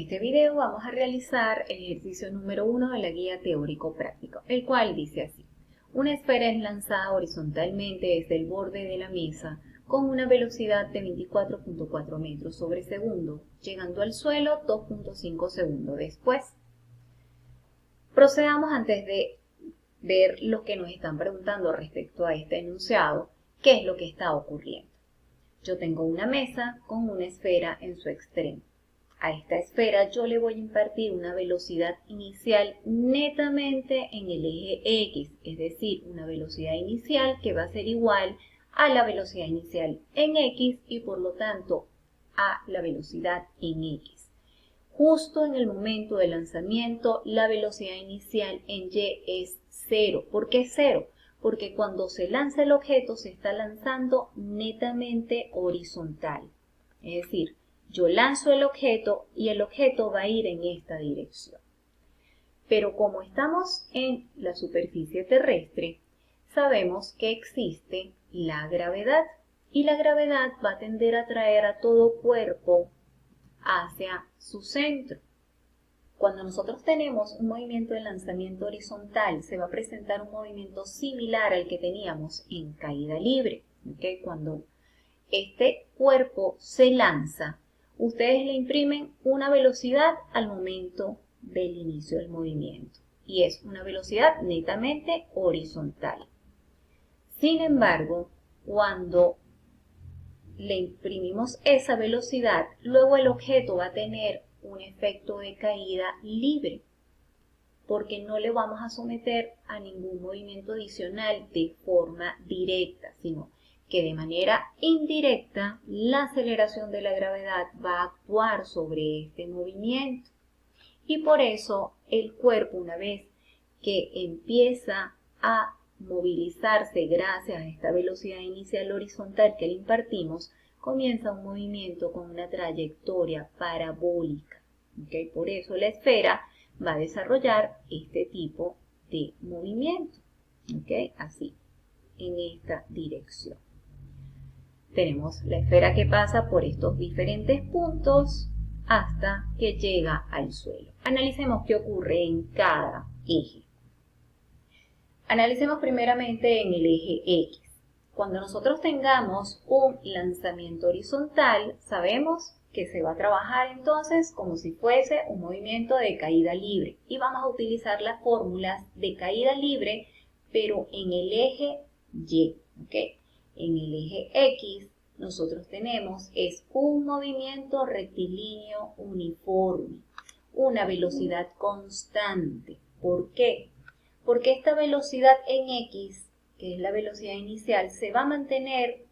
este video vamos a realizar el ejercicio número 1 de la guía teórico-práctico, el cual dice así. Una esfera es lanzada horizontalmente desde el borde de la mesa con una velocidad de 24.4 metros sobre segundo, llegando al suelo 2.5 segundos después. Procedamos antes de ver lo que nos están preguntando respecto a este enunciado, qué es lo que está ocurriendo. Yo tengo una mesa con una esfera en su extremo. A esta esfera yo le voy a impartir una velocidad inicial netamente en el eje X, es decir, una velocidad inicial que va a ser igual a la velocidad inicial en X y por lo tanto a la velocidad en X. Justo en el momento del lanzamiento, la velocidad inicial en Y es 0. ¿Por qué 0? Porque cuando se lanza el objeto se está lanzando netamente horizontal. Es decir, yo lanzo el objeto y el objeto va a ir en esta dirección. Pero como estamos en la superficie terrestre, sabemos que existe la gravedad y la gravedad va a tender a atraer a todo cuerpo hacia su centro. Cuando nosotros tenemos un movimiento de lanzamiento horizontal, se va a presentar un movimiento similar al que teníamos en caída libre. ¿Okay? Cuando este cuerpo se lanza, ustedes le imprimen una velocidad al momento del inicio del movimiento y es una velocidad netamente horizontal. Sin embargo, cuando le imprimimos esa velocidad, luego el objeto va a tener un efecto de caída libre porque no le vamos a someter a ningún movimiento adicional de forma directa, sino que de manera indirecta la aceleración de la gravedad va a actuar sobre este movimiento. Y por eso el cuerpo, una vez que empieza a movilizarse gracias a esta velocidad inicial horizontal que le impartimos, comienza un movimiento con una trayectoria parabólica. ¿Okay? Por eso la esfera va a desarrollar este tipo de movimiento. ¿Okay? Así, en esta dirección. Tenemos la esfera que pasa por estos diferentes puntos hasta que llega al suelo. Analicemos qué ocurre en cada eje. Analicemos primeramente en el eje X. Cuando nosotros tengamos un lanzamiento horizontal, sabemos que se va a trabajar entonces como si fuese un movimiento de caída libre. Y vamos a utilizar las fórmulas de caída libre, pero en el eje Y. ¿Okay? En el eje X nosotros tenemos es un movimiento rectilíneo uniforme, una velocidad constante. ¿Por qué? Porque esta velocidad en X, que es la velocidad inicial, se va a mantener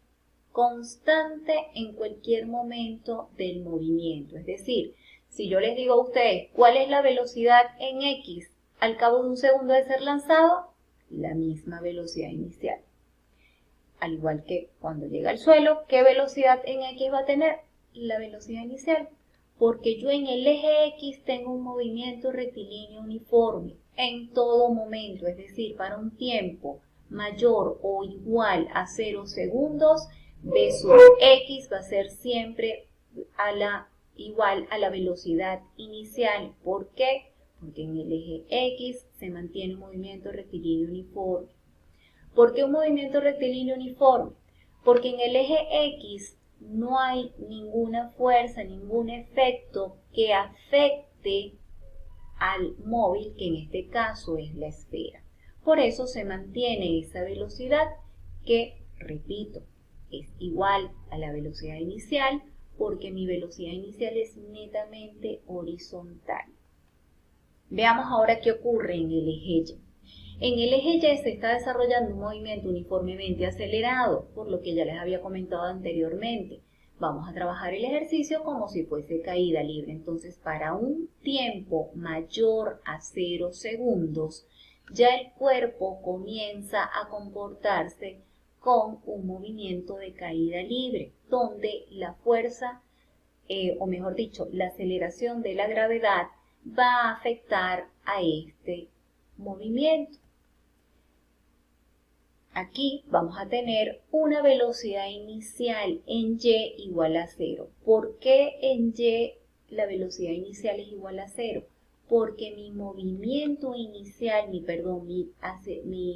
constante en cualquier momento del movimiento. Es decir, si yo les digo a ustedes cuál es la velocidad en X al cabo de un segundo de ser lanzado, la misma velocidad inicial. Al igual que cuando llega al suelo, ¿qué velocidad en X va a tener? La velocidad inicial. Porque yo en el eje X tengo un movimiento rectilíneo uniforme en todo momento, es decir, para un tiempo mayor o igual a 0 segundos, B sub X va a ser siempre igual a la velocidad inicial. ¿Por qué? Porque en el eje X se mantiene un movimiento rectilíneo uniforme. ¿Por qué un movimiento rectilíneo uniforme? Porque en el eje X no hay ninguna fuerza, ningún efecto que afecte al móvil, que en este caso es la esfera. Por eso se mantiene esa velocidad que, repito, es igual a la velocidad inicial porque mi velocidad inicial es netamente horizontal. Veamos ahora qué ocurre en el eje Y. En el eje Y se está desarrollando un movimiento uniformemente acelerado, por lo que ya les había comentado anteriormente. Vamos a trabajar el ejercicio como si fuese caída libre. Entonces, para un tiempo mayor a 0 segundos, ya el cuerpo comienza a comportarse con un movimiento de caída libre, donde la fuerza, o mejor dicho, la aceleración de la gravedad va a afectar a este movimiento. Aquí vamos a tener una velocidad inicial en Y igual a 0. ¿Por qué en Y la velocidad inicial es igual a 0? Porque mi movimiento inicial, mi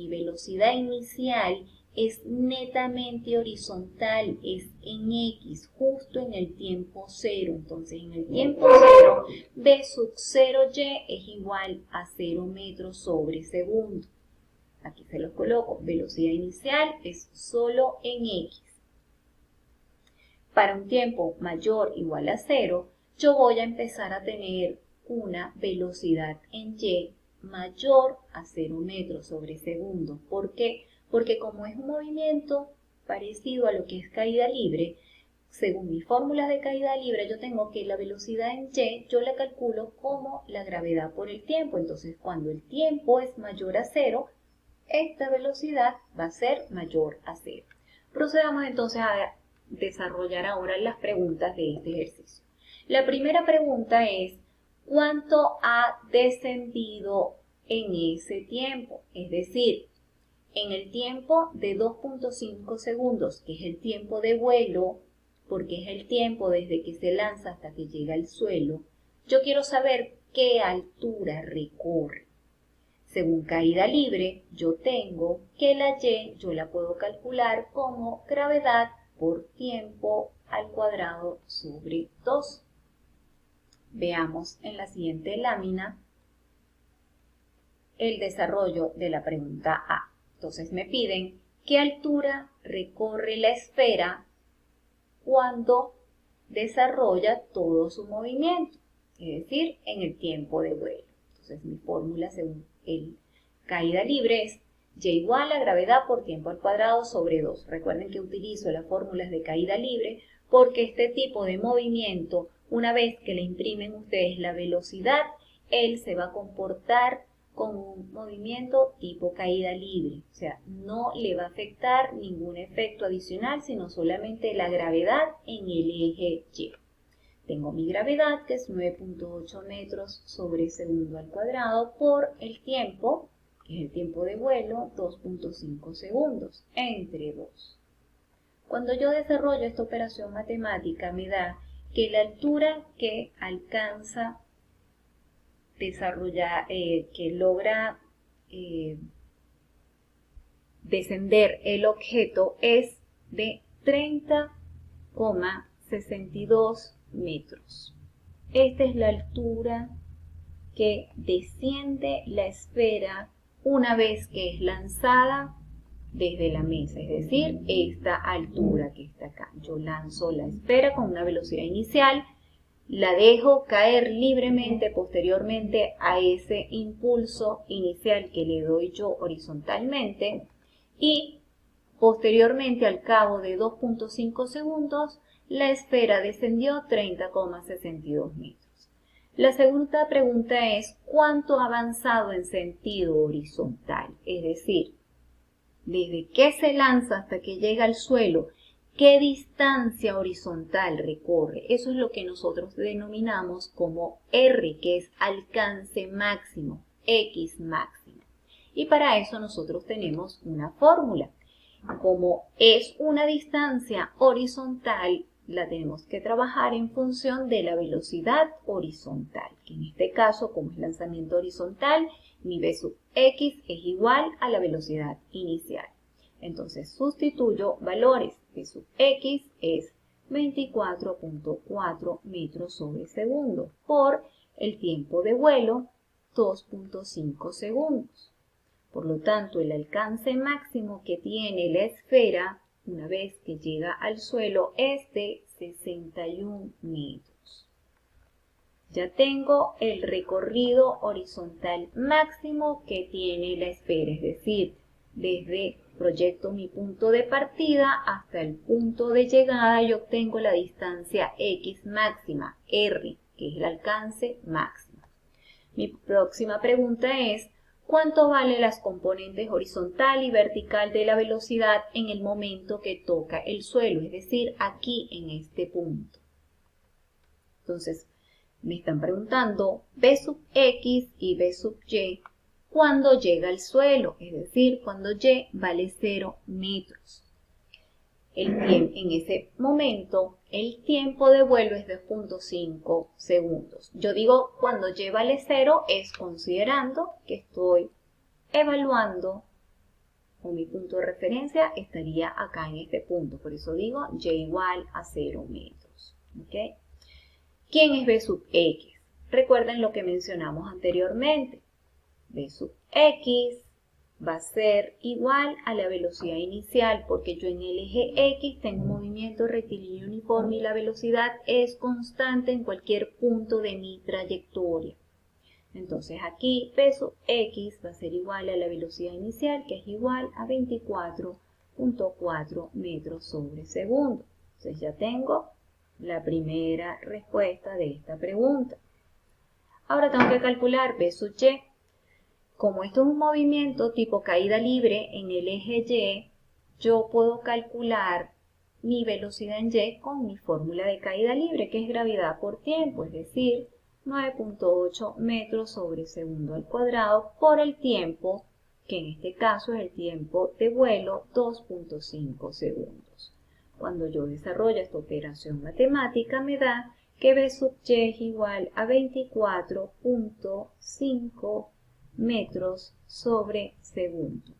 velocidad inicial es netamente horizontal, es en X, justo en el tiempo 0. Entonces, en el tiempo 0, V sub 0Y es igual a 0 metros sobre segundo. Aquí se los coloco. Velocidad inicial es solo en X. Para un tiempo mayor o igual a 0, yo voy a empezar a tener una velocidad en Y mayor a 0 metros sobre segundo. ¿Por qué? Porque como es un movimiento parecido a lo que es caída libre, según mis fórmulas de caída libre, yo tengo que la velocidad en Y, yo la calculo como la gravedad por el tiempo. Entonces, cuando el tiempo es mayor a 0, esta velocidad va a ser mayor a 0. Procedamos entonces a desarrollar ahora las preguntas de este ejercicio. La primera pregunta es, ¿cuánto ha descendido en ese tiempo? Es decir, en el tiempo de 2.5 segundos, que es el tiempo de vuelo, porque es el tiempo desde que se lanza hasta que llega al suelo, yo quiero saber qué altura recorre. Según caída libre, yo tengo que la Y yo la puedo calcular como gravedad por tiempo al cuadrado sobre 2. Veamos en la siguiente lámina el desarrollo de la pregunta A. Entonces me piden qué altura recorre la esfera cuando desarrolla todo su movimiento, es decir, en el tiempo de vuelo. Entonces mi fórmula según el caída libre es Y igual a gravedad por tiempo al cuadrado sobre 2. Recuerden que utilizo las fórmulas de caída libre porque este tipo de movimiento, una vez que le imprimen ustedes la velocidad, él se va a comportar con un movimiento tipo caída libre. O sea, no le va a afectar ningún efecto adicional, sino solamente la gravedad en el eje Y. Tengo mi gravedad, que es 9.8 metros sobre segundo al cuadrado, por el tiempo, que es el tiempo de vuelo, 2.5 segundos, entre 2. Cuando yo desarrollo esta operación matemática, me da que la altura que alcanza desarrollar, que logra descender el objeto es de 30,62 metros. Esta es la altura que desciende la esfera una vez que es lanzada desde la mesa, es decir, esta altura que está acá. Yo lanzo la esfera con una velocidad inicial, la dejo caer libremente posteriormente a ese impulso inicial que le doy yo horizontalmente y posteriormente al cabo de 2.5 segundos la esfera descendió 30,62 metros. La segunda pregunta es ¿cuánto ha avanzado en sentido horizontal? Es decir, desde que se lanza hasta que llega al suelo, ¿qué distancia horizontal recorre? Eso es lo que nosotros denominamos como R, que es alcance máximo, X máximo. Y para eso nosotros tenemos una fórmula. Como es una distancia horizontal, la tenemos que trabajar en función de la velocidad horizontal, que en este caso, como es lanzamiento horizontal, mi V sub X es igual a la velocidad inicial. Entonces sustituyo valores. V sub X es 24.4 metros sobre segundo por el tiempo de vuelo 2.5 segundos. Por lo tanto, el alcance máximo que tiene la esfera una vez que llega al suelo es de 61 metros. Ya tengo el recorrido horizontal máximo que tiene la esfera, es decir, desde proyecto mi punto de partida hasta el punto de llegada y obtengo la distancia X máxima, R, que es el alcance máximo. Mi próxima pregunta es, ¿cuánto valen las componentes horizontal y vertical de la velocidad en el momento que toca el suelo? Es decir, aquí en este punto. Entonces, me están preguntando V sub X y V sub Y cuando llega al suelo, es decir, cuando Y vale 0 metros. en ese momento, el tiempo de vuelo es 2.5 segundos. Yo digo cuando y vale 0 es considerando que estoy evaluando o mi punto de referencia estaría acá en este punto. Por eso digo y igual a 0 metros. ¿Okay? ¿Quién es B sub X? Recuerden lo que mencionamos anteriormente. B sub X va a ser igual a la velocidad inicial porque yo en el eje X tengo un movimiento rectilíneo uniforme y la velocidad es constante en cualquier punto de mi trayectoria. Entonces aquí B sub X va a ser igual a la velocidad inicial que es igual a 24.4 metros sobre segundo. Entonces ya tengo la primera respuesta de esta pregunta. Ahora tengo que calcular B sub Y. Como esto es un movimiento tipo caída libre en el eje Y, yo puedo calcular mi velocidad en Y con mi fórmula de caída libre, que es gravedad por tiempo, es decir, 9.8 metros sobre segundo al cuadrado por el tiempo, que en este caso es el tiempo de vuelo, 2.5 segundos. Cuando yo desarrollo esta operación matemática me da que B sub Y es igual a 24.5 metros sobre segundo.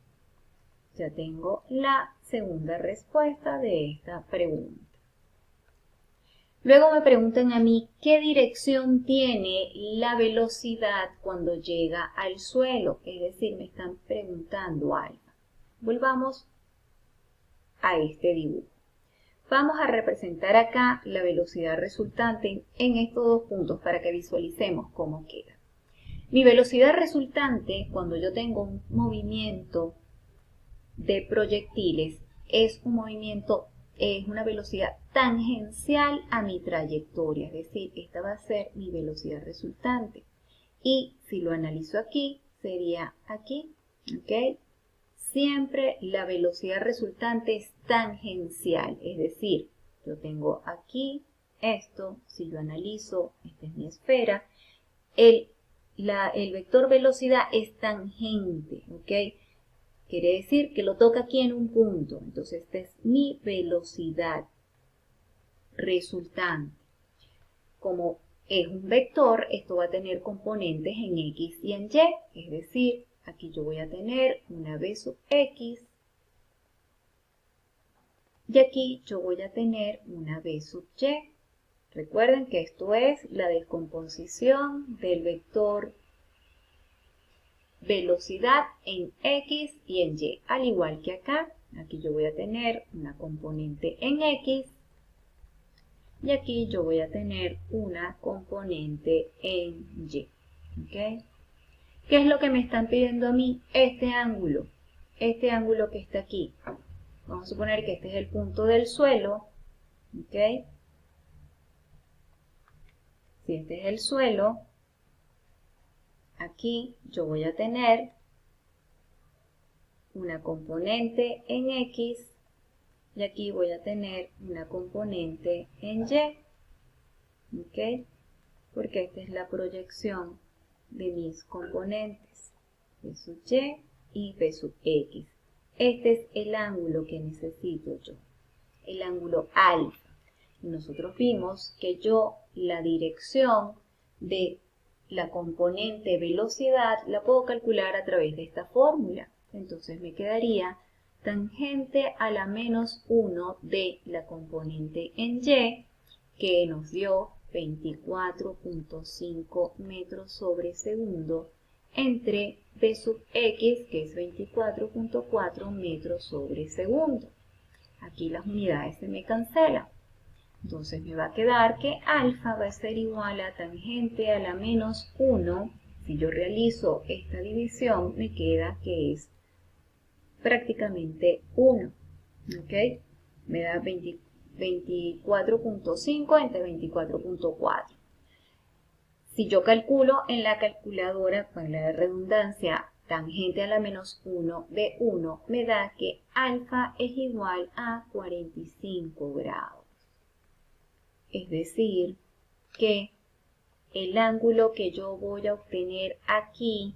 Ya tengo la segunda respuesta de esta pregunta. Luego me preguntan a mí qué dirección tiene la velocidad cuando llega al suelo, es decir, me están preguntando alfa. Volvamos a este dibujo. Vamos a representar acá la velocidad resultante en estos dos puntos para que visualicemos cómo queda. Mi velocidad resultante cuando yo tengo un movimiento de proyectiles es una velocidad tangencial a mi trayectoria, es decir, esta va a ser mi velocidad resultante. Y si lo analizo aquí, sería aquí, ¿ok? Siempre la velocidad resultante es tangencial, es decir, yo tengo aquí esto, si yo analizo, esta es mi esfera, el vector velocidad es tangente, ¿ok? Quiere decir que lo toca aquí en un punto. Entonces, esta es mi velocidad resultante. Como es un vector, esto va a tener componentes en X y en Y. Es decir, aquí yo voy a tener una B sub X y aquí yo voy a tener una B sub Y. Recuerden que esto es la descomposición del vector velocidad en X y en Y. Al igual que acá, aquí yo voy a tener una componente en X y aquí yo voy a tener una componente en Y. ¿Okay? ¿Qué es lo que me están pidiendo a mí? Este ángulo que está aquí. Vamos a suponer que este es el punto del suelo. ¿Okay? Si este es el suelo, aquí yo voy a tener una componente en X y aquí voy a tener una componente en Y. ¿Ok? Porque esta es la proyección de mis componentes, B sub Y y B sub X. Este es el ángulo que necesito yo, el ángulo alfa. Y nosotros vimos que yo la dirección de la componente velocidad la puedo calcular a través de esta fórmula. Entonces me quedaría tangente a la menos 1 de la componente en Y, que nos dio 24.5 metros sobre segundo, entre B sub X, que es 24.4 metros sobre segundo. Aquí las unidades se me cancelan. Entonces me va a quedar que alfa va a ser igual a tangente a la menos 1. Si yo realizo esta división, me queda que es prácticamente 1. ¿Ok? Me da 24.5 entre 24.4. Si yo calculo en la calculadora, con la redundancia, tangente a la menos 1 de 1, me da que alfa es igual a 45 grados. Es decir, que el ángulo que yo voy a obtener aquí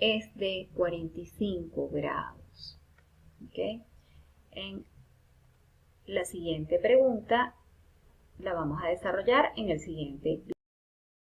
es de 45 grados. ¿Okay? En la siguiente pregunta la vamos a desarrollar en el siguiente video.